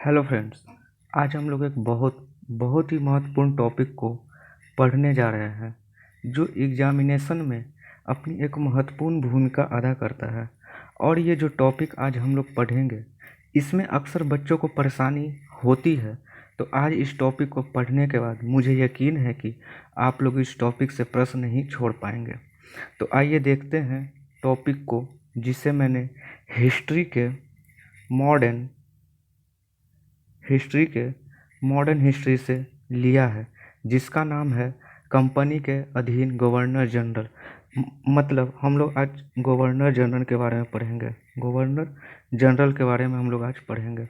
Hello friends. आज हम लोग एक बहुत बहुत ही महत्वपूर्ण टॉपिक को पढ़ने जा रहे हैं जो एग्जामिनेशन में अपनी एक महत्वपूर्ण भूमिका अदा करता है। और ये जो टॉपिक आज हम लोग पढ़ेंगे इसमें अक्सर बच्चों को परेशानी होती है। तो आज इस टॉपिक को पढ़ने के बाद मुझे यकीन है कि आप लोग इस टॉपिक से प्रश्न नहीं छोड़ पाएंगे। तो आइए देखते हैं टॉपिक को, जिसे मैंने हिस्ट्री के मॉडर्न हिस्ट्री के मॉडर्न हिस्ट्री से लिया है, जिसका नाम है कंपनी के अधीन गवर्नर जनरल। मतलब हम लोग आज गवर्नर जनरल के बारे में पढ़ेंगे। गवर्नर जनरल के बारे में हम लोग आज पढ़ेंगे।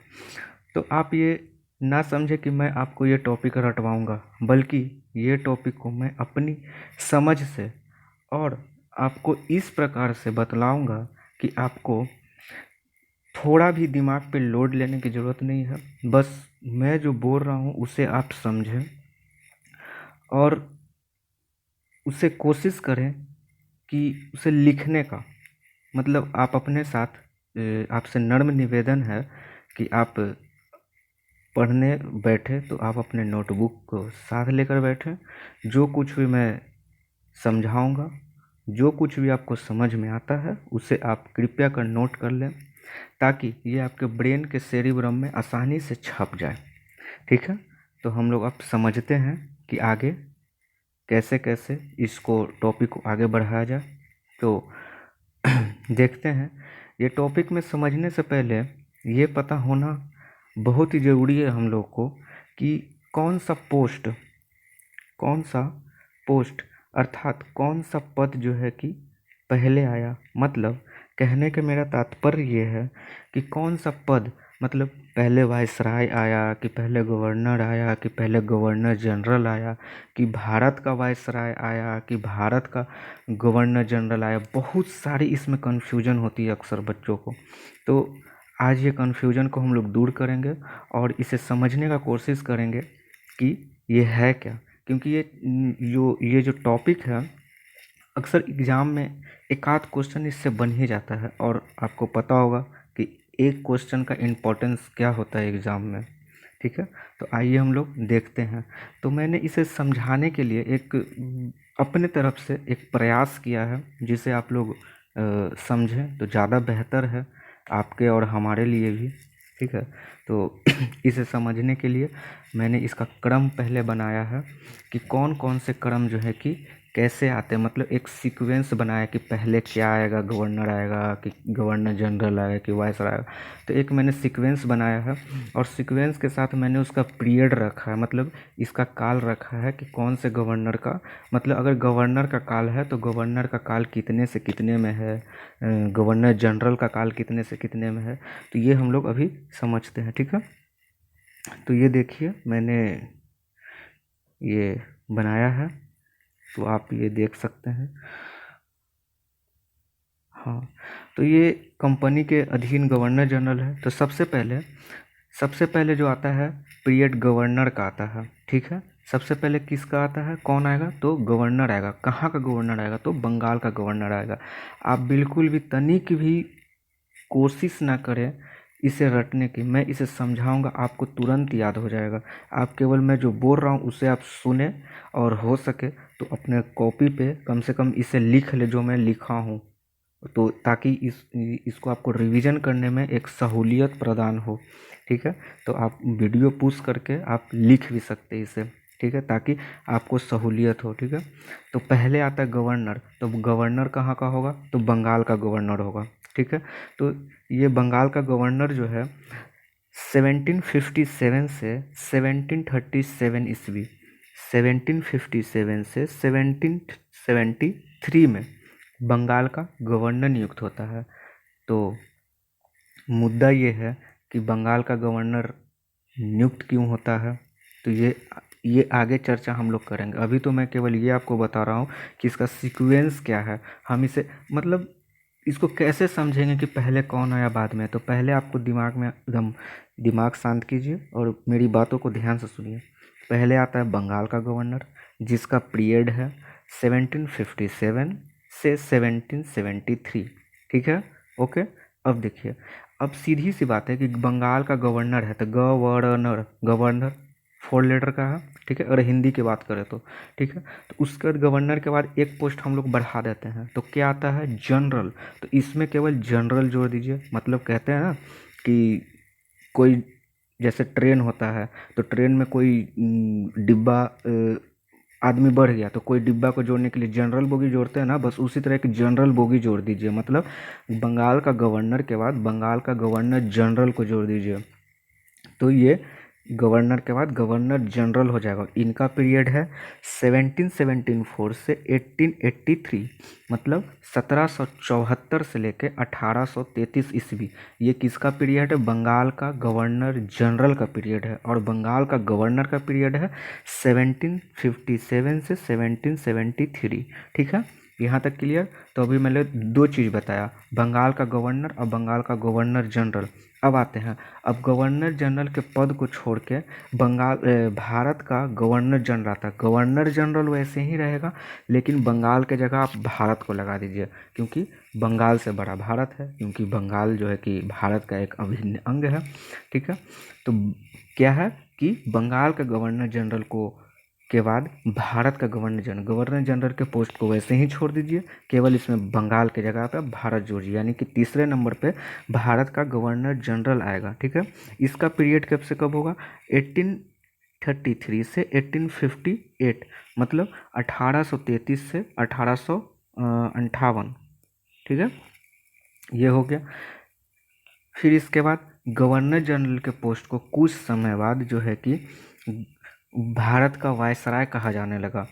तो आप ये ना समझे कि मैं आपको ये टॉपिक रटवाऊंगा, बल्कि ये टॉपिक को मैं अपनी समझ से और आपको इस प्रकार से बतलाऊंगा कि आपको थोड़ा भी दिमाग पे लोड लेने की ज़रूरत नहीं है। बस मैं जो बोल रहा हूँ उसे आप समझें और उसे कोशिश करें कि उसे लिखने का, मतलब आप अपने साथ आपसे नम्र निवेदन है कि आप पढ़ने बैठे तो आप अपने नोटबुक को साथ लेकर बैठें। जो कुछ भी मैं समझाऊंगा, जो कुछ भी आपको समझ में आता है उसे आप कृपया कर नोट कर लें, ताकि ये आपके ब्रेन के सेरिब्रम में आसानी से छप जाए। ठीक है, तो हम लोग अब समझते हैं कि आगे कैसे कैसे इसको टॉपिक को आगे बढ़ाया जाए। तो देखते हैं। ये टॉपिक में समझने से पहले ये पता होना बहुत ही ज़रूरी है हम लोग को कि कौन सा पोस्ट अर्थात कौन सा पद जो है कि पहले आया। मतलब कहने का मेरा तात्पर्य ये है कि कौन सा पद, मतलब पहले वायसराय आया कि पहले गवर्नर आया कि पहले गवर्नर जनरल आया कि भारत का वायसराय आया कि भारत का गवर्नर जनरल आया। बहुत सारी इसमें कन्फ्यूजन होती है अक्सर बच्चों को। तो आज ये कन्फ्यूजन को हम लोग दूर करेंगे और इसे समझने का कोशिश करेंगे कि ये है क्या। क्योंकि ये जो टॉपिक है, अक्सर एग्ज़ाम में एक आध क्वेश्चन इससे बन ही जाता है। और आपको पता होगा कि एक क्वेश्चन का इम्पोर्टेंस क्या होता है एग्ज़ाम में। ठीक है, तो आइए हम लोग देखते हैं। तो मैंने इसे समझाने के लिए एक अपने तरफ से एक प्रयास किया है, जिसे आप लोग समझें तो ज़्यादा बेहतर है आपके और हमारे लिए भी। ठीक है, तो इसे समझने के लिए मैंने इसका क्रम पहले बनाया है कि कौन कौन से क्रम जो है कि कैसे आते हैं। मतलब एक सीक्वेंस बनाया कि पहले क्या आएगा, गवर्नर आएगा कि गवर्नर जनरल आएगा कि वायसराय आएगा। तो एक मैंने सीक्वेंस बनाया है और सीक्वेंस के साथ मैंने उसका पीरियड रखा है, मतलब इसका काल रखा है कि कौन से गवर्नर का, मतलब अगर गवर्नर का काल है तो गवर्नर का काल कितने से कितने में है, गवर्नर जनरल का काल कितने से कितने में है। तो ये हम लोग अभी समझते हैं। ठीक है, तो ये देखिए मैंने ये बनाया है, तो आप ये देख सकते हैं। हाँ, तो ये कंपनी के अधीन गवर्नर जनरल है। तो सबसे पहले जो आता है पीरियड गवर्नर का आता है। ठीक है, सबसे पहले किसका आता है, कौन आएगा, तो गवर्नर आएगा। कहाँ का गवर्नर आएगा, तो बंगाल का गवर्नर आएगा। आप बिल्कुल भी तनिक भी कोशिश ना करें इसे रटने की। मैं इसे समझाऊंगा, आपको तुरंत याद हो जाएगा। आप केवल मैं जो बोल रहा हूँ उसे आप सुने और हो सके तो अपने कॉपी पे कम से कम इसे लिख ले जो मैं लिखा हूँ, तो ताकि इसको आपको रिवीजन करने में एक सहूलियत प्रदान हो। ठीक है, तो आप वीडियो पुश करके आप लिख भी सकते हैं इसे। ठीक है, ताकि आपको सहूलियत हो। ठीक है, तो पहले आता है गवर्नर। तो गवर्नर कहाँ का होगा, तो बंगाल का गवर्नर होगा। ठीक है, तो ये बंगाल का गवर्नर जो है 1757 से 1737 ईस्वी, 1757 से 1773 में बंगाल का गवर्नर नियुक्त होता है। तो मुद्दा ये है कि बंगाल का गवर्नर नियुक्त क्यों होता है, तो ये आगे चर्चा हम लोग करेंगे। अभी तो मैं केवल ये आपको बता रहा हूँ कि इसका सीक्वेंस क्या है। हम इसे, मतलब इसको कैसे समझेंगे कि पहले कौन आया बाद में। तो पहले आपको दिमाग में एकदम दिमाग शांत कीजिए और मेरी बातों को ध्यान से सुनिए। पहले आता है बंगाल का गवर्नर, जिसका पीरियड है 1757 से 1773। ठीक है, ओके। अब देखिए, अब सीधी सी बात है कि बंगाल का गवर्नर है, तो गवर्नर, गवर्नर 4 लेटर का है, ठीक है। और हिंदी की बात करें तो, ठीक है, तो उसके बाद गवर्नर के बाद एक पोस्ट हम लोग बढ़ा देते हैं, तो क्या आता है, जनरल। तो इसमें केवल जनरल जोड़ दीजिए। मतलब कहते हैं ना कि कोई जैसे ट्रेन होता है, तो ट्रेन में कोई डिब्बा आदमी बढ़ गया, तो कोई डिब्बा को जोड़ने के लिए जनरल बोगी जोड़ते हैं ना, बस उसी तरह की जनरल बोगी जोड़ दीजिए। मतलब बंगाल का गवर्नर के बाद बंगाल का गवर्नर जनरल को जोड़ दीजिए, तो ये गवर्नर के बाद गवर्नर जनरल हो जाएगा। इनका पीरियड है 1774 से 1883, मतलब 1774 से लेकर 1833 ईस्वी। ये किसका पीरियड है, बंगाल का गवर्नर जनरल का पीरियड है। और बंगाल का गवर्नर का पीरियड है 1757 से 1773, ठीक है। यहाँ तक क्लियर। तो अभी मैंने 2 चीज़ बताया, बंगाल का गवर्नर और बंगाल का गवर्नर जनरल। अब आते हैं, अब गवर्नर जनरल के पद को छोड़ के भारत का गवर्नर जनरल आता है। गवर्नर जनरल वैसे ही रहेगा, लेकिन बंगाल के जगह आप भारत को लगा दीजिए, क्योंकि बंगाल से बड़ा भारत है, क्योंकि बंगाल जो है कि भारत का एक अभिन्न अंग है, ठीक है। तो क्या है कि बंगाल का गवर्नर जनरल को के बाद भारत का गवर्नर जनरल के पोस्ट को वैसे ही छोड़ दीजिए, केवल इसमें बंगाल के जगह पे भारत जोड़िए, यानी कि तीसरे नंबर पे भारत का गवर्नर जनरल आएगा, ठीक है। इसका पीरियड कब से कब होगा, 1833 से 1858, मतलब 1833 से 1858, ठीक है, ये हो गया। फिर इसके बाद गवर्नर जनरल के पोस्ट को कुछ समय बाद जो है कि भारत का वायसराय कहा जाने लगा,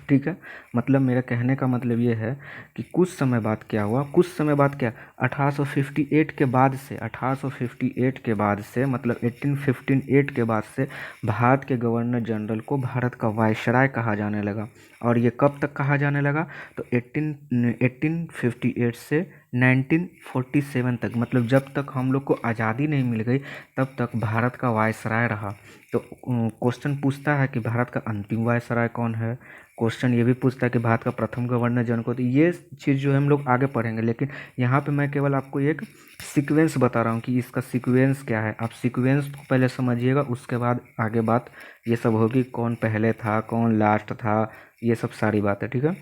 ठीक है। मतलब मेरा कहने का मतलब ये है कि कुछ समय बाद क्या हुआ, कुछ समय बाद क्या, 1858 के बाद से, 1858 के बाद से, मतलब 1858 के बाद से भारत के गवर्नर जनरल को भारत का वायसराय कहा जाने लगा। और ये कब तक कहा जाने लगा, तो 1858 से 1947 तक, मतलब जब तक हम लोग को आज़ादी नहीं मिल गई तब तक भारत का वायसराय रहा। तो क्वेश्चन पूछता है कि भारत का अंतिम वायसराय कौन है, क्वेश्चन ये भी पूछता है कि भारत का प्रथम गवर्नर जनरल को। तो ये चीज़ जो है हम लोग आगे पढ़ेंगे, लेकिन यहाँ पे मैं केवल आपको एक सीक्वेंस बता रहा हूँ कि इसका सीक्वेंस क्या है। आप सीक्वेंस को पहले समझिएगा, उसके बाद आगे बात ये सब होगी, कौन पहले था कौन लास्ट था, ये सब सारी बातें, ठीक है।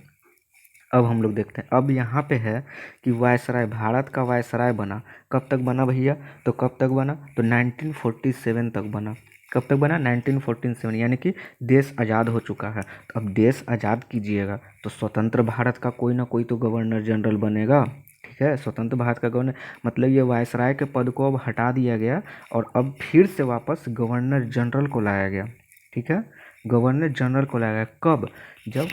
अब हम लोग देखते हैं, अब यहाँ पे है कि वायसराय, भारत का वायसराय बना, कब तक बना भैया, तो कब तक बना, तो 1947 तक बना। कब तक बना, 1947, यानी कि देश आज़ाद हो चुका है। तो अब देश आज़ाद कीजिएगा तो स्वतंत्र भारत का कोई ना कोई तो गवर्नर जनरल बनेगा, ठीक है। स्वतंत्र भारत का गवर्नर, मतलब ये वायसराय के पद को अब हटा दिया गया और अब फिर से वापस गवर्नर जनरल को लाया गया, ठीक है। गवर्नर जनरल को लाया गया कब, जब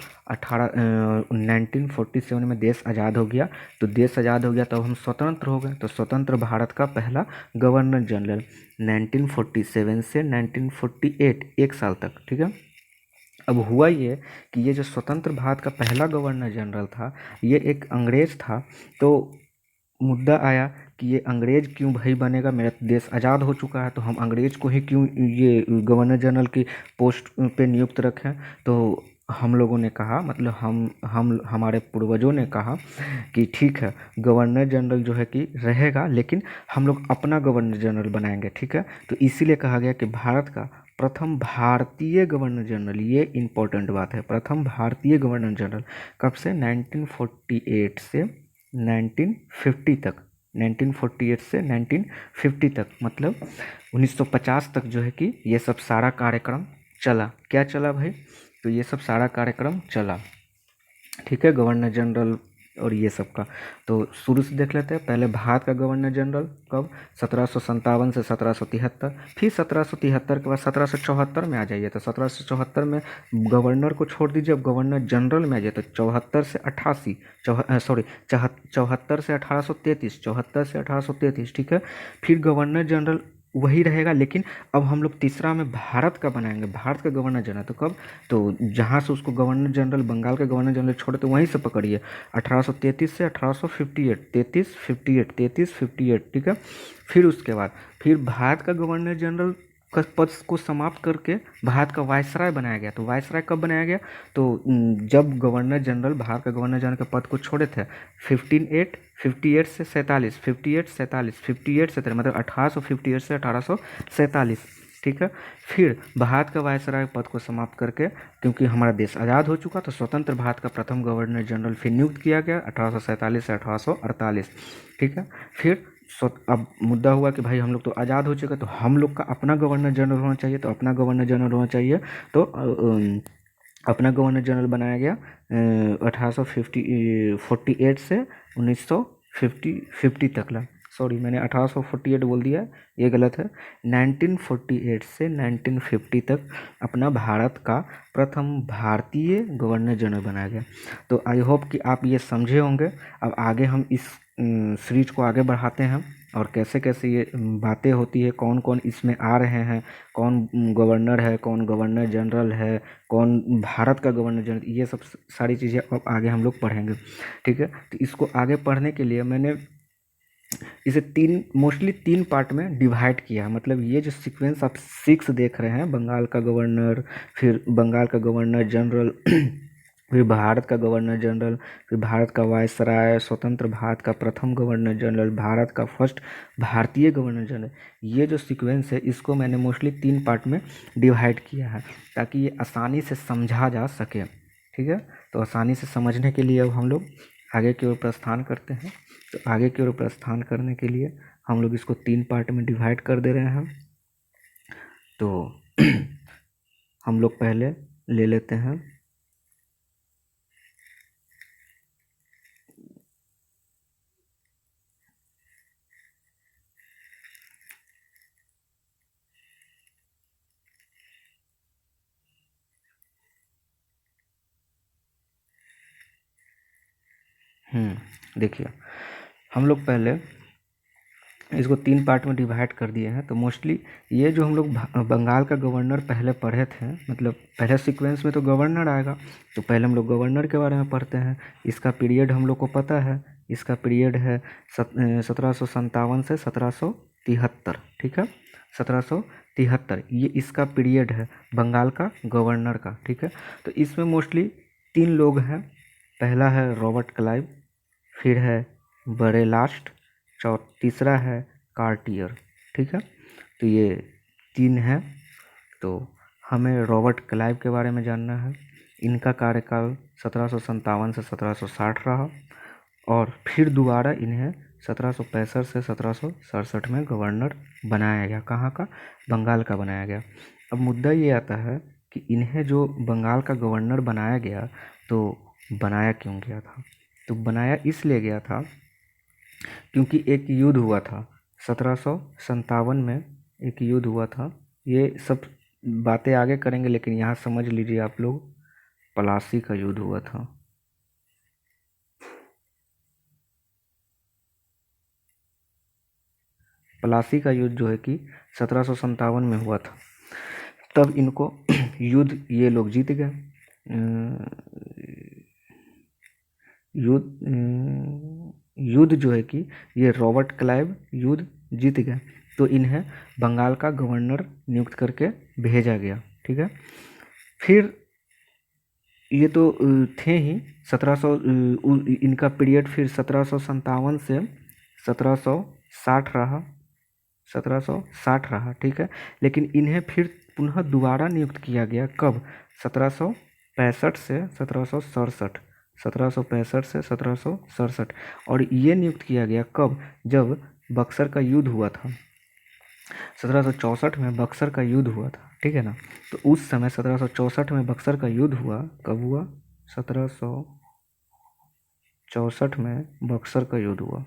1947 में देश आज़ाद हो गया। तो देश आज़ाद हो गया तो अब हम स्वतंत्र हो गए, तो स्वतंत्र भारत का पहला गवर्नर जनरल 1947 से 1948, 1 साल तक, ठीक है। अब हुआ ये कि ये जो स्वतंत्र भारत का पहला गवर्नर जनरल था, ये एक अंग्रेज़ था। तो मुद्दा आया कि ये अंग्रेज़ क्यों भाई बनेगा, मेरा देश आज़ाद हो चुका है, तो हम अंग्रेज़ को ही क्यों ये गवर्नर जनरल की पोस्ट पे नियुक्त रखें। तो हम लोगों ने कहा, मतलब हम हमारे पूर्वजों ने कहा कि ठीक है, गवर्नर जनरल जो है कि रहेगा, लेकिन हम लोग अपना गवर्नर जनरल बनाएंगे, ठीक है। तो इसीलिए कहा गया कि भारत का प्रथम भारतीय गवर्नर जनरल, ये इम्पोर्टेंट बात है, प्रथम भारतीय गवर्नर जनरल कब से, 1948 से 1950 तक, 1948 से 1950 तक, मतलब 1950 तक जो है कि ये सब सारा कार्यक्रम चला। क्या चला भाई, तो ये सब सारा कार्यक्रम चला, ठीक है, गवर्नर जनरल और ये सब का। तो शुरू से देख लेते हैं, पहले भारत का गवर्नर जनरल कब, 1757 से 1773, फिर 1773 के बाद 1774 में आ जाइए, तो 1774 में गवर्नर को छोड़ दीजिए, अब गवर्नर जनरल में आ जाइए, तो 74 से 88, 74 से 1833, 74 से 1833, ठीक है। फिर गवर्नर जनरल वही रहेगा, लेकिन अब हम लोग तीसरा में भारत का बनाएंगे, भारत का गवर्नर जनरल। तो कब, तो जहाँ से उसको गवर्नर जनरल, बंगाल का गवर्नर जनरल छोड़े तो वहीं से पकड़िए, 1833 से 1858, 33 58, ठीक है। फिर उसके बाद फिर भारत का गवर्नर जनरल पद को समाप्त करके भारत का वायसराय बनाया गया। तो वायसराय कब बनाया गया? तो जब गवर्नर जनरल, भारत का गवर्नर जनरल के पद को छोड़े थे 58 से 47, 58 से मतलब 1858 से 1847, ठीक है। फिर भारत का वायसराय पद को समाप्त करके, क्योंकि हमारा देश आज़ाद हो चुका, तो स्वतंत्र भारत का प्रथम गवर्नर जनरल फिर नियुक्त किया गया 1847 से 1848, ठीक है। फिर अब मुद्दा हुआ कि भाई हम लोग तो आज़ाद हो चुके, तो हम लोग का अपना गवर्नर जनरल होना चाहिए। तो अपना गवर्नर जनरल होना चाहिए, तो अपना गवर्नर जनरल बनाया गया 1848 से 1950 तक ला। सॉरी, मैंने 1848 बोल दिया, ये गलत है। 1948 से 1950 तक अपना भारत का प्रथम भारतीय गवर्नर जनरल बनाया गया। तो आई होप कि आप ये समझे होंगे। अब आगे हम इस सीरीज को आगे बढ़ाते हैं, और कैसे कैसे ये बातें होती है, कौन कौन इसमें आ रहे हैं, कौन गवर्नर है, कौन गवर्नर जनरल है, कौन भारत का गवर्नर जनरल, ये सब सारी चीज़ें अब आगे हम लोग पढ़ेंगे, ठीक है। तो इसको आगे पढ़ने के लिए मैंने इसे मोस्टली तीन पार्ट में डिवाइड किया है। मतलब ये जो सीक्वेंस आप 6 देख रहे हैं, बंगाल का गवर्नर, फिर बंगाल का गवर्नर जनरल, फिर भारत का गवर्नर जनरल, फिर भारत का वायसराय, स्वतंत्र भारत का प्रथम गवर्नर जनरल, भारत का फर्स्ट भारतीय गवर्नर जनरल, ये जो सीक्वेंस है इसको मैंने मोस्टली 3 पार्ट में डिवाइड किया है, ताकि ये आसानी से समझा जा सके, ठीक है। तो आसानी से समझने के लिए अब हम लोग आगे की ओर प्रस्थान करते हैं। तो आगे की ओर प्रस्थान करने के लिए हम लोग इसको 3 पार्ट में डिवाइड कर दे रहे हैं। तो हम लोग पहले ले लेते हैं देखिए, हम लोग पहले इसको 3 पार्ट में डिवाइड कर दिए हैं। तो मोस्टली ये जो हम लोग बंगाल का गवर्नर पहले पढ़े थे, मतलब पहले सीक्वेंस में तो गवर्नर आएगा, तो पहले हम लोग गवर्नर के बारे में पढ़ते हैं। इसका पीरियड हम लोग को पता है, इसका पीरियड है 1757 से 1773, ठीक है, 1773 ये इसका पीरियड है बंगाल का गवर्नर का, ठीक है। तो इसमें मोस्टली 3 लोग हैं। पहला है रॉबर्ट क्लाइव, फिर है बड़े लास्ट, तीसरा है कार्टियर, ठीक है। तो ये 3 हैं। तो हमें रॉबर्ट क्लाइव के बारे में जानना है। इनका कार्यकाल 1757 से 1760 रहा, और फिर दोबारा इन्हें 1765 से 1767 में गवर्नर बनाया गया। कहाँ का? बंगाल का बनाया गया। अब मुद्दा ये आता है कि इन्हें जो बंगाल का गवर्नर बनाया गया, तो बनाया क्यों गया था? तो बनाया इसलिए गया था क्योंकि एक युद्ध हुआ था 1757 में, एक युद्ध हुआ था। ये सब बातें आगे करेंगे, लेकिन यहाँ समझ लीजिए आप लोग, प्लासी का युद्ध हुआ था। प्लासी का युद्ध जो है कि 1757 में हुआ था। तब इनको युद्ध ये लोग जीत गए। युद्ध जो है कि ये रॉबर्ट क्लाइव युद्ध जीत गए, तो इन्हें बंगाल का गवर्नर नियुक्त करके भेजा गया, ठीक है। फिर ये तो थे ही 1700, इनका पीरियड फिर 1757 से 1760 रहा, 1760 रहा, ठीक है। लेकिन इन्हें फिर पुनः दोबारा नियुक्त किया गया कब? 1765 से 1767, 1765 से 1767। और ये नियुक्त किया गया कब? जब बक्सर का युद्ध हुआ था, 1764 में बक्सर का युद्ध हुआ था, ठीक है ना। तो उस समय 1764 में बक्सर का युद्ध हुआ। कब हुआ? 1764 में बक्सर का युद्ध हुआ।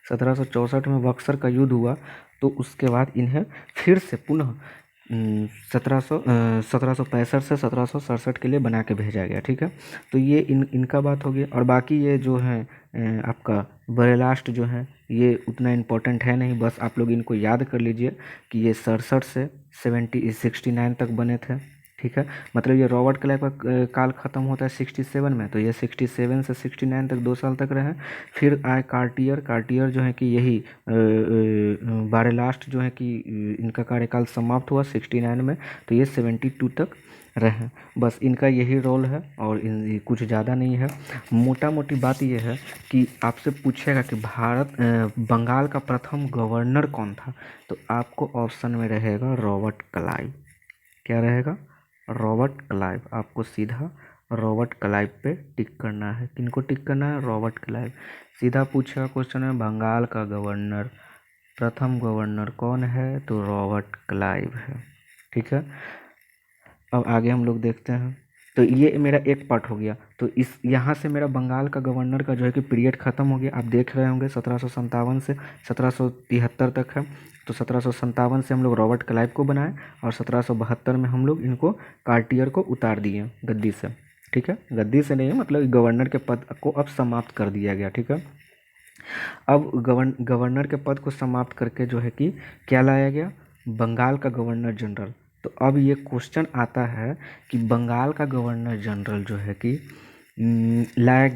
1764 में बक्सर का युद्ध हुआ। तो उसके बाद इन्हें फिर से पुनः 1765 से 1767 के लिए बना के भेजा गया, ठीक है। तो ये इनका बात होगी। और बाकी ये जो है आपका बरेलास्ट जो है, ये उतना इम्पोर्टेंट है नहीं, बस आप लोग इनको याद कर लीजिए कि ये 67 से 69 तक बने थे, ठीक है। मतलब ये रॉबर्ट क्लाइव का काल ख़त्म होता है 67 में, तो ये 67 से 69 तक 2 साल तक रहे। फिर आए कार्टियर। कार्टियर जो है कि यही बारे लास्ट जो है कि इनका कार्यकाल समाप्त हुआ 69 में, तो ये 72 तक रहे। बस इनका यही रोल है और कुछ ज़्यादा नहीं है। मोटा मोटी बात ये है कि आपसे पूछेगा कि बंगाल का प्रथम गवर्नर कौन था, तो आपको ऑप्शन में रहेगा रॉबर्ट क्लाइव। क्या रहेगा? Robert Clive. आपको सीधा रॉबर्ट क्लाइव पे टिक करना है। किनको टिक करना है? Robert Clive. सीधा पूछेगा क्वेश्चन में बंगाल का गवर्नर, प्रथम गवर्नर कौन है, तो रॉबर्ट क्लाइव है। ठीक है। अब आगे हम लोग देखते हैं। तो ये मेरा एक पार्ट हो गया। तो इस यहाँ से मेरा बंगाल का गवर्नर का जो है कि पीरियड ख़त्म हो गया। आप देख रहे होंगे 1757 से 1773 तक है। तो 1757 से हम लोग रॉबर्ट क्लाइव को बनाए और 1772 में हम लोग इनको कार्टियर को उतार दिए गद्दी से। ठीक है, गद्दी से नहीं, मतलब गवर्नर के पद को अब समाप्त कर दिया गया। ठीक है। अब गवर्नर के पद को समाप्त करके जो है कि क्या लाया गया? बंगाल का गवर्नर जनरल। तो अब ये क्वेश्चन आता है कि बंगाल का गवर्नर जनरल जो है कि लाया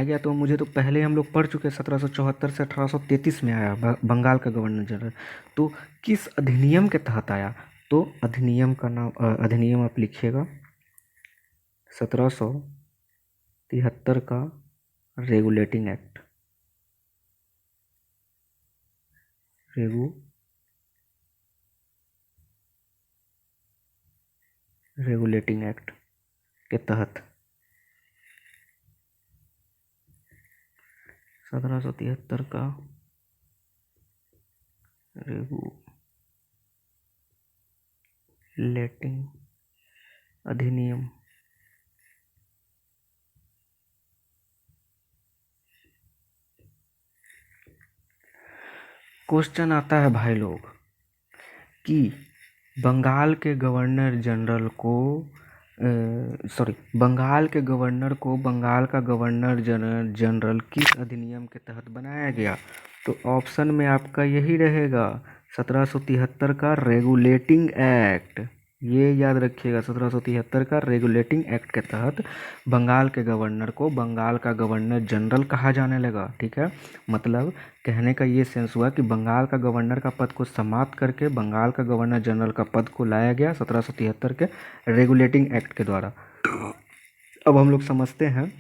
गया तो मुझे तो पहले हम लोग पढ़ चुके हैं 1774 से 1833 में आया बंगाल का गवर्नर जनरल। तो किस अधिनियम के तहत आया? तो अधिनियम का नाम अधिनियम आप लिखिएगा 1773 का रेगुलेटिंग एक्ट। रेगुलेटिंग एक्ट के तहत 1773 का रेगुलेटिंग अधिनियम। क्वेश्चन आता है भाई लोग कि बंगाल के गवर्नर जनरल को बंगाल के गवर्नर को बंगाल का गवर्नर जनरल किस अधिनियम के तहत बनाया गया? तो ऑप्शन में आपका यही रहेगा 1773 का रेगुलेटिंग एक्ट। ये याद रखिएगा 1773 का रेगुलेटिंग एक्ट के तहत बंगाल के गवर्नर को बंगाल का गवर्नर जनरल कहा जाने लगा। ठीक है। मतलब कहने का ये सेंस हुआ कि बंगाल का गवर्नर का पद को समाप्त करके बंगाल का गवर्नर जनरल का पद को लाया गया 1773 के रेगुलेटिंग एक्ट के द्वारा। अब हम लोग समझते हैं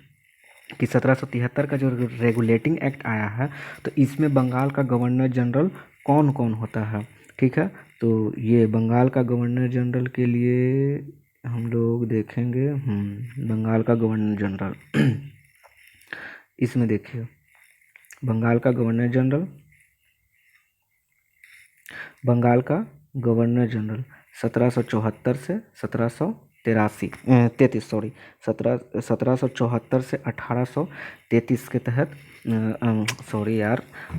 कि 1773 का जो रेगुलेटिंग एक्ट आया है, तो इसमें बंगाल का गवर्नर जनरल कौन कौन होता है। ठीक है। तो ये बंगाल का गवर्नर जनरल के लिए हम लोग देखेंगे बंगाल का गवर्नर जनरल इसमें देखिए बंगाल का गवर्नर जनरल 1774 से 1774 से 1833 के तहत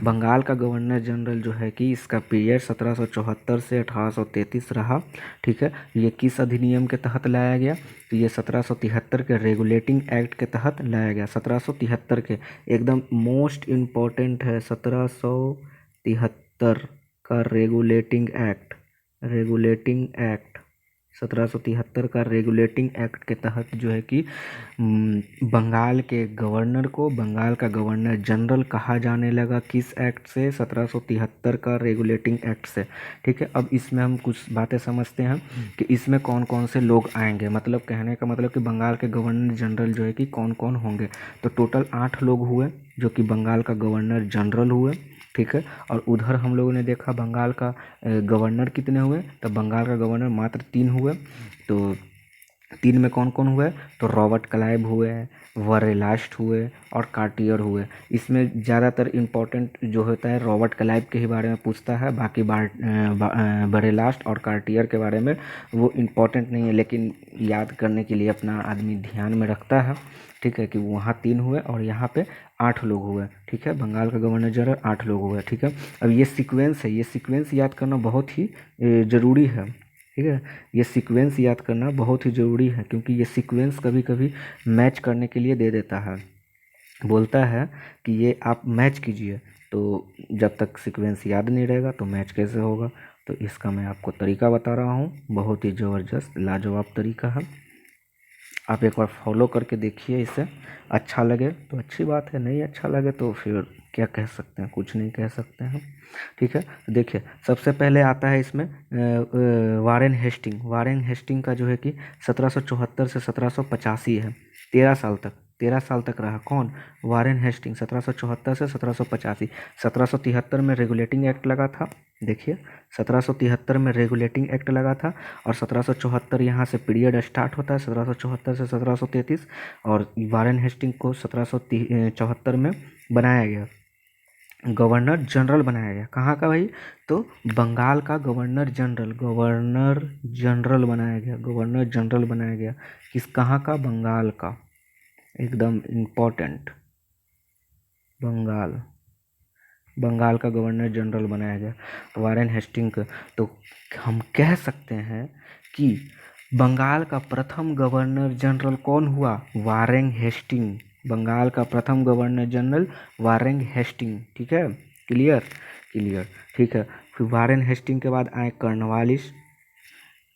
बंगाल का गवर्नर जनरल जो है कि इसका पीरियड 1774 से 1833 रहा। ठीक है। ये किस अधिनियम के तहत लाया गया? तो ये 1773 के रेगुलेटिंग एक्ट के तहत लाया गया। 1773 के एकदम मोस्ट इम्पॉर्टेंट है 1773 का रेगुलेटिंग एक्ट। 1773 का रेगुलेटिंग एक्ट के तहत जो है कि बंगाल के गवर्नर को बंगाल का गवर्नर जनरल कहा जाने लगा। किस एक्ट से? 1773 का रेगुलेटिंग एक्ट से। ठीक है। अब इसमें हम कुछ बातें समझते हैं कि इसमें कौन कौन से लोग आएंगे। मतलब कहने का मतलब कि बंगाल के गवर्नर जनरल जो है कि कौन कौन होंगे। तो टोटल 8 लोग हुए जो कि बंगाल का गवर्नर जनरल हुए। ठीक है। और उधर हम लोगों ने देखा बंगाल का गवर्नर कितने हुए, तो बंगाल का गवर्नर मात्र 3 हुए। तो 3 में कौन कौन हुए? तो रॉबर्ट क्लाइव हुए, वरेलास्ट हुए और कार्टियर हुए। इसमें ज़्यादातर इम्पोर्टेंट जो होता है रॉबर्ट क्लाइव के ही बारे में पूछता है, बाकी वरेलास्ट और कार्टियर के बारे में वो इम्पोर्टेंट नहीं है, लेकिन याद करने के लिए अपना आदमी ध्यान में रखता है। ठीक है, कि वहाँ 3 हुए और यहाँ पे 8 लोग हुए। ठीक है, बंगाल का गवर्नर जनरल 8 लोग हुए। ठीक है। अब ये सीक्वेंस है, ये सीक्वेंस याद करना बहुत ही ज़रूरी है। ठीक है, ये सीक्वेंस याद करना बहुत ही ज़रूरी है, क्योंकि ये सीक्वेंस कभी कभी मैच करने के लिए दे देता है, बोलता है कि ये आप मैच कीजिए। तो जब तक सीक्वेंस याद नहीं रहेगा तो मैच कैसे होगा। तो इसका मैं आपको तरीका बता रहा हूँ, बहुत ही ज़बरदस्त लाजवाब तरीका है। आप एक बार फॉलो करके देखिए इसे, अच्छा लगे तो अच्छी बात है, नहीं अच्छा लगे तो फिर क्या कह सकते हैं, कुछ नहीं कह सकते हैं। ठीक है, देखिए सबसे पहले आता है इसमें वारेन हेस्टिंग। वारेन हेस्टिंग का जो है कि 1774 से 1785 है, 13 साल तक रहा। कौन? वारेन हेस्टिंग, 1774 से 1785। 1773 में रेगुलेटिंग एक्ट लगा था, देखिए 1773 में रेगुलेटिंग एक्ट लगा था, और 1774 यहाँ से पीरियड स्टार्ट होता है, 1774 से 1733, और वारेन हेस्टिंग को 1774 में बनाया गया, गवर्नर जनरल बनाया गया। कहाँ का भाई? तो बंगाल का गवर्नर जनरल, गवर्नर जनरल बनाया गया, गवर्नर जनरल बनाया गया। किस, कहाँ का? बंगाल का, एकदम इम्पोर्टेंट, बंगाल, बंगाल का गवर्नर जनरल बनाया गया वारेन हेस्टिंग का। तो हम कह सकते हैं कि बंगाल का प्रथम गवर्नर जनरल कौन हुआ? Warren Hasting. बंगाल का प्रथम गवर्नर जनरल वारेन हेस्टिंग। ठीक है, क्लियर? क्लियर, ठीक है। फिर वारेन हेस्टिंग के बाद आए कर्नवालिस।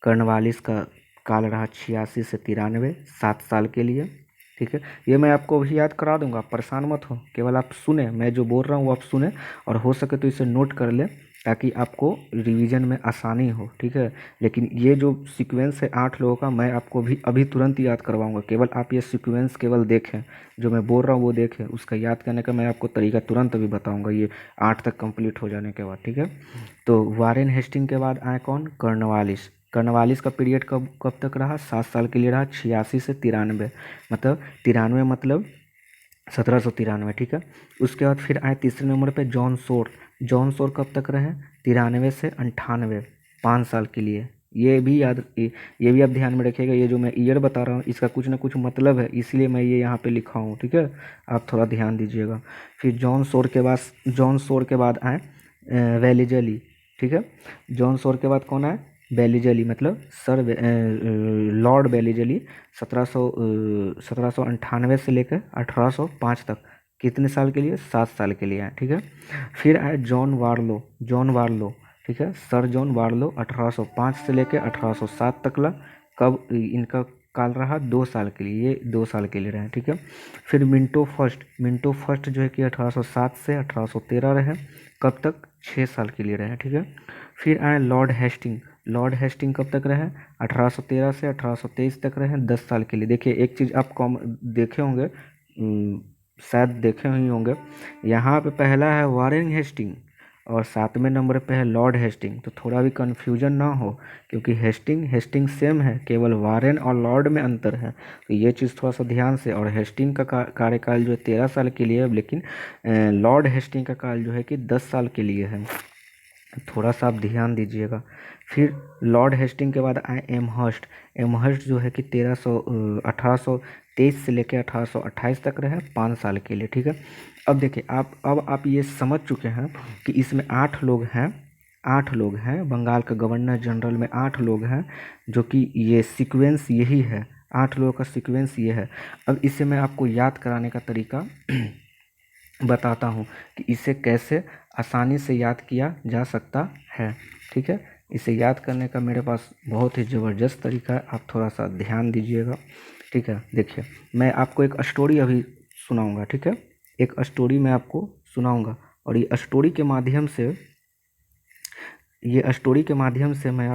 कर्नवालिस का काल रहा 86 से 93, 7 साल के लिए। ठीक है, ये मैं आपको भी याद करा दूंगा, आप परेशान मत हो, केवल आप सुने, मैं जो बोल रहा हूँ वो आप सुने, और हो सके तो इसे नोट कर ले ताकि आपको रिवीजन में आसानी हो। ठीक है, लेकिन ये जो सीक्वेंस है 8 लोगों का, मैं आपको भी अभी तुरंत याद करवाऊंगा, केवल आप ये सीक्वेंस केवल देखें, जो मैं बोल रहा हूँ वो देखें, उसका याद करने का मैं आपको तरीका तुरंत अभी बताऊँगा, ये 8 तक कंप्लीट हो जाने के बाद। ठीक है, तो वारेन हेस्टिंग के बाद आए कौन? कर्नवालिस। कर्नवालिस का पीरियड कब कब तक रहा? 7 साल के लिए रहा, 86 से 93, मतलब 93 मतलब 1793। ठीक है, उसके बाद फिर आए तीसरे नंबर पे जॉन सोर। जॉन सोर कब तक रहे? 93 से 98, 5 साल के लिए। ये भी याद, ये भी आप ध्यान में रखिएगा, ये जो मैं ईयर बता रहा हूँ इसका कुछ ना कुछ मतलब है, इसलिए मैं ये यहाँ पे लिखा हूँ। ठीक है, आप थोड़ा ध्यान दीजिएगा। फिर जॉन सोर के बाद आए वेलिजली। ठीक है, जॉन सोर के बाद कौन आए? बेलिजली, मतलब लॉर्ड बेलिजली। 1798 से लेकर 1805 तक, कितने साल के लिए? 7 साल के लिए आए। ठीक है, फिर आए जॉन वार्लो। जॉन वार्लो, ठीक है, सर जॉन वार्लो, 1805 से लेकर 1807 तक ला। कब इनका काल रहा? 2 साल के लिए, ये 2 साल के लिए रहे। ठीक है, फिर मिंटो फर्स्ट। मिंटो फर्स्ट जो है कि 1807 से 1813 रहे। कब तक? 6 साल के लिए रहे। ठीक है, फिर आए लॉर्ड हेस्टिंग। लॉर्ड हेस्टिंग कब तक रहे? 1813 से 1823 तक रहे, 10 साल के लिए। देखिए एक चीज़ आप देखे होंगे, शायद देखे ही होंगे, यहाँ पे पहला है वारेन हेस्टिंग और 7वें नंबर पे है लॉर्ड हेस्टिंग, तो थोड़ा भी कन्फ्यूजन ना हो, क्योंकि हेस्टिंग सेम है, केवल वारेन और लॉर्ड में अंतर है, तो ये चीज़ थोड़ा सा ध्यान से। और हेस्टिंग का कार्यकाल जो है 13 साल के लिए है, लेकिन लॉर्ड हेस्टिंग का काल जो है कि 10 साल के लिए है, थोड़ा सा आप ध्यान दीजिएगा। फिर लॉर्ड हेस्टिंग के बाद आए एमहर्स्ट। एमहर्स्ट जो है कि 1823 से लेकर 1828 तक रहे, 5 साल के लिए। ठीक है, अब देखिए अब आप ये समझ चुके हैं कि इसमें 8 लोग हैं, 8 लोग हैं, बंगाल का गवर्नर जनरल में 8 लोग हैं, जो कि ये सीक्वेंस यही है, 8 लोगों का सीक्वेंस ये है। अब इसे मैं आपको याद कराने का तरीका बताता हूँ कि इसे कैसे आसानी से याद किया जा सकता है। ठीक है, इसे याद करने का मेरे पास बहुत ही ज़बरदस्त तरीका है, आप थोड़ा सा ध्यान दीजिएगा। ठीक है, देखिए मैं आपको एक स्टोरी अभी सुनाऊंगा। ठीक है, एक स्टोरी मैं आपको सुनाऊंगा, और ये स्टोरी के माध्यम से मैं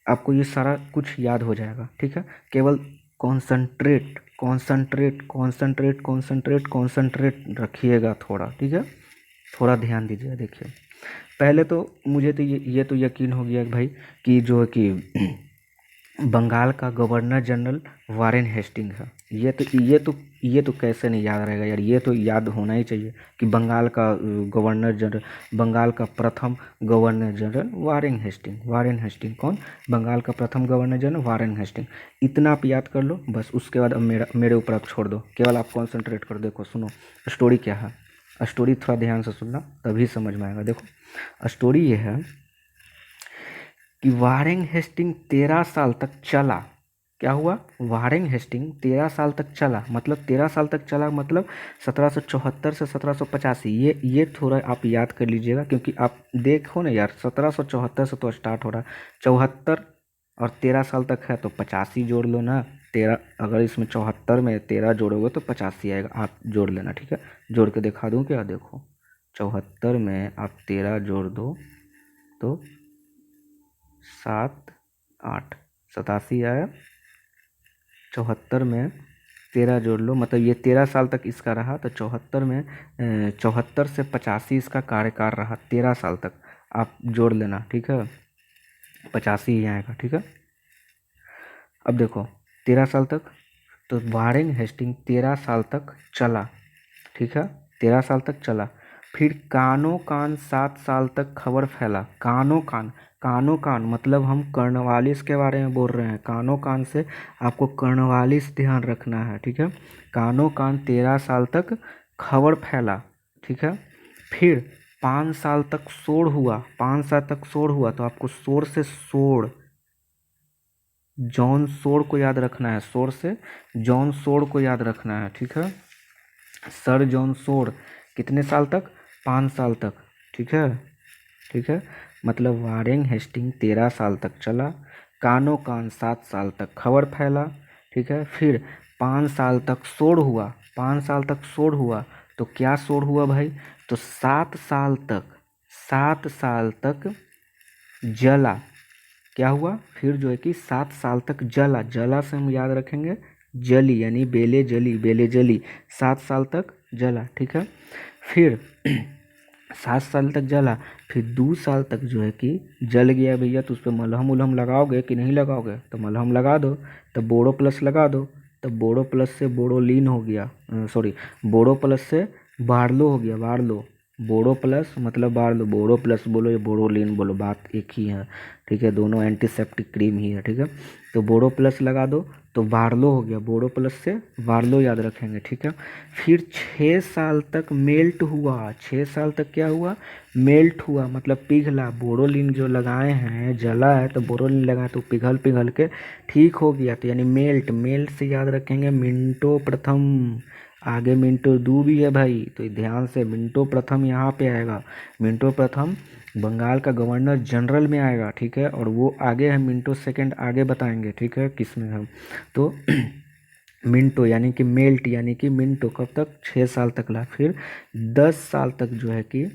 आपको ये सारा कुछ याद हो जाएगा। ठीक है, केवल concentrate concentrate concentrate concentrate concentrate रखिएगा थोड़ा। ठीक है, थोड़ा ध्यान दीजिए। देखिए पहले तो मुझे तो ये तो यकीन हो गया भाई कि जो है कि बंगाल का गवर्नर जनरल वारेन हेस्टिंग है। ये तो कैसे नहीं याद रहेगा यार, ये तो याद होना ही चाहिए कि बंगाल का गवर्नर जनरल, बंगाल का प्रथम governor general Warren Hasting. Warren Hasting कौन? बंगाल का प्रथम गवर्नर जनरल वारेन हेस्टिंग। इतना आप याद कर लो बस, उसके बाद अब मेरे ऊपर आप छोड़ दो, केवल आप कॉन्सेंट्रेट कर। देखो सुनो स्टोरी क्या है, स्टोरी थोड़ा ध्यान से सुनना तभी समझ में आएगा। देखो स्टोरी ये है कि वारेन हेस्टिंग 13 साल तक चला। क्या हुआ, वारेन हेस्टिंग 13 साल तक चला, मतलब 13 साल तक चला, मतलब 1774 से 1785। ये थोड़ा आप याद कर लीजिएगा, क्योंकि आप देखो ना यार, 1774 से तो स्टार्ट हो रहा है, 74 और 13 साल तक है तो 85 जोड़ लो ना। 13, अगर इसमें 74 में 13 जोड़ोगे तो 85 आएगा, आप जोड़ लेना, ठीक है। जोड़ के दिखा दूँ क्या, देखो 74 में आप 13 जोड़ दो तो 7 8 87 आया। 74 में 13 जोड़ लो, मतलब ये 13 साल तक इसका रहा, तो 74 में 74 से 85 इसका कार्यकाल रहा, 13 साल तक। आप जोड़ लेना, ठीक है, 85 ही आएगा, ठीक है। अब देखो 13 साल तक, तो वारेन हेस्टिंग 13 साल तक चला, ठीक है, 13 साल तक चला। फिर कानो कान 7 साल तक खबर फैला। कानो कान, कानो कान मतलब हम कर्नवालिस के बारे में बोल रहे हैं। कानो कान से आपको कर्नवालिस ध्यान रखना है, ठीक है। कानो कान 13 साल तक खबर फैला, ठीक है। फिर 5 साल तक शोर हुआ, 5 साल तक शोर हुआ, तो आपको शोर से शोर, जॉन शोर को याद रखना है, शोर से जॉन शोर को याद रखना है, ठीक है। सर जॉन शोर कितने साल तक, 5 साल तक, ठीक है, ठीक है। मतलब वारेन हेस्टिंग 13 साल तक चला, कानो कान 7 साल तक खबर फैला, ठीक है। फिर 5 साल तक शोर हुआ, 5 साल तक शोर हुआ, तो क्या शोर हुआ भाई, तो 7 साल तक, 7 साल तक जला। क्या हुआ, फिर जो है कि 7 साल तक जला, जला से हम याद रखेंगे जली, यानी बेले जली, बेले जली, 7 साल तक जला, ठीक है। फिर 7 साल तक जला, फिर 2 साल तक जो है कि जल गया भैया, तो उस पर मलहम उलहम लगाओगे कि नहीं लगाओगे, तो मलहम लगा दो, तो बोरो प्लस लगा दो, तो बोरो प्लस से बोरोलीन हो गया, सॉरी, बोरो प्लस से बार्लो हो गया, बार्लो। बोरो प्लस मतलब बार्लो, बोरो प्लस बोलो या बोरोलीन बोलो, बात एक ही है, ठीक है, दोनों एंटीसेप्टिक क्रीम ही है, ठीक है। तो बोरो प्लस लगा दो तो वार्लो हो गया, बोरो प्लस से वार्लो याद रखेंगे, ठीक है। फिर 6 साल तक मेल्ट हुआ, 6 साल तक क्या हुआ, मेल्ट हुआ, मतलब पिघला। बोरोलिन जो लगाए हैं, जला है तो बोरोलिन लगाए तो पिघल पिघल के ठीक हो गया, तो यानी मेल्ट, मेल्ट से याद रखेंगे मिंटो प्रथम। आगे मिंटो दू भी है भाई, तो ध्यान से मिंटो प्रथम यहाँ पे आएगा। मिंटो प्रथम बंगाल का गवर्नर जनरल में आएगा, ठीक है, और वो आगे है, मिंटो सेकंड आगे बताएंगे, ठीक है, किसमें हम तो मिंटो यानी कि मेल्ट, यानी कि मिंटो कब तक, 6 साल तक ला। फिर 10 साल तक जो है कि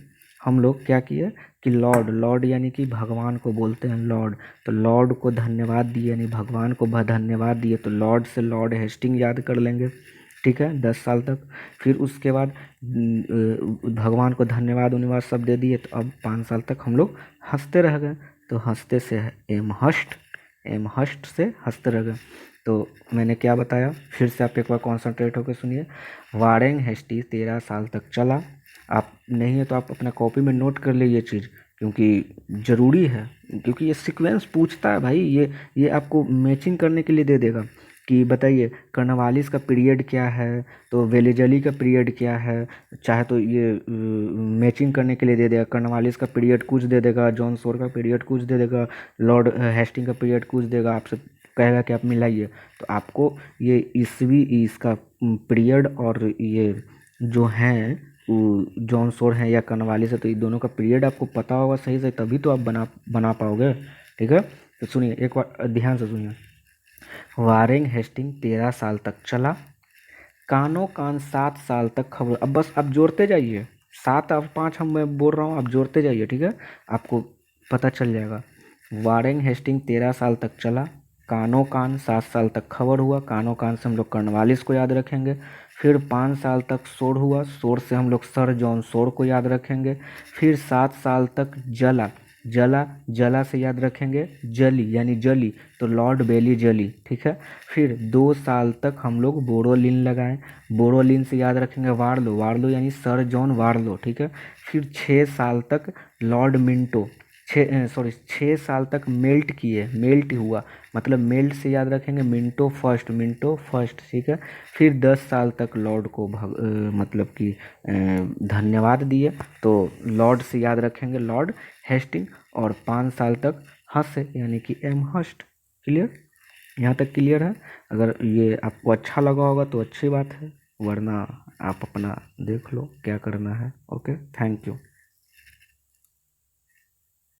हम लोग क्या किए कि लॉर्ड, लॉर्ड यानी कि भगवान को बोलते हैं लॉर्ड, तो लॉर्ड को धन्यवाद दिए, यानी भगवान को धन्यवाद दिए, तो लॉर्ड से लॉर्ड हेस्टिंग याद कर लेंगे, ठीक है, 10 साल तक। फिर उसके बाद भगवान को धन्यवाद उन्यवाद सब दे दिए, तो अब 5 साल तक हम लोग हंसते रह गए, तो हंसते से है एम हस्ट, एम हस्ट से हंसते रह गए। तो मैंने क्या बताया, फिर से आप एक बार कॉन्सेंट्रेट होकर सुनिए। वारेन हेस्टी 13 साल तक चला। आप नहीं है तो आप अपना कॉपी में नोट कर लीजिए चीज़, क्योंकि ज़रूरी है, क्योंकि ये सीक्वेंस पूछता है भाई, ये आपको मैचिंग करने के लिए दे देगा कि बताइए कर्नवालिस का पीरियड क्या है, तो वेलेजली का पीरियड क्या है, चाहे तो ये मैचिंग करने के लिए दे देगा, कर्नवालिस का पीरियड कुछ दे देगा, जॉन सोर का पीरियड कुछ दे देगा, लॉर्ड हेस्टिंग का पीरियड कुछ देगा, आपसे कहेगा कि आप मिलाइए, तो आपको ये ईस्वी इसका पीरियड और ये जो हैं जॉन सोर हैं या कर्नवालिस है, तो ये दोनों का पीरियड आपको पता होगा सही से, तभी तो आप बना बना पाओगे, ठीक है। तो सुनिए एक बार ध्यान से सुनिए। वारेन हेस्टिंग 13 साल तक चला, कानो कान 7 साल तक खबर। अब बस आप जोड़ते जाइए, 7 और 5 हम मैं बोल रहा हूँ, आप जोड़ते जाइए, ठीक है, आपको पता चल जाएगा। वारेन हेस्टिंग 13 साल तक चला, कानो कान 7 साल तक खबर हुआ, कानो कान से हम लोग कर्नवालिस को याद रखेंगे। फिर 5 साल तक शोर हुआ, शोर से हम लोग सर जॉन शोर को याद रखेंगे। फिर 7 साल तक जला, जला, जला से याद रखेंगे जली, यानी जली, तो लॉर्ड बेली जली, ठीक है। फिर 2 साल तक हम लोग बोरोलिन लगाएं, बोरोलिन से याद रखेंगे वार्लो, वार्लो यानी सर जॉन वार्लो, ठीक है। फिर 6 साल तक लॉर्ड मिंटो, 6 साल तक मेल्ट किए, मेल्ट हुआ, मतलब मेल्ट से याद रखेंगे मिंटो फर्स्ट, मिंटो फर्स्ट, ठीक है। फिर 10 साल तक लॉर्ड को मतलब कि धन्यवाद दिए, तो लॉर्ड से याद रखेंगे लॉर्ड हेस्टिंग, और 5 साल तक हंसे, यानी कि एम हस्ट। क्लियर। यहाँ तक क्लियर है? अगर ये आपको अच्छा लगा होगा तो अच्छी बात है, वरना आप अपना देख लो क्या करना है। Okay, thank you.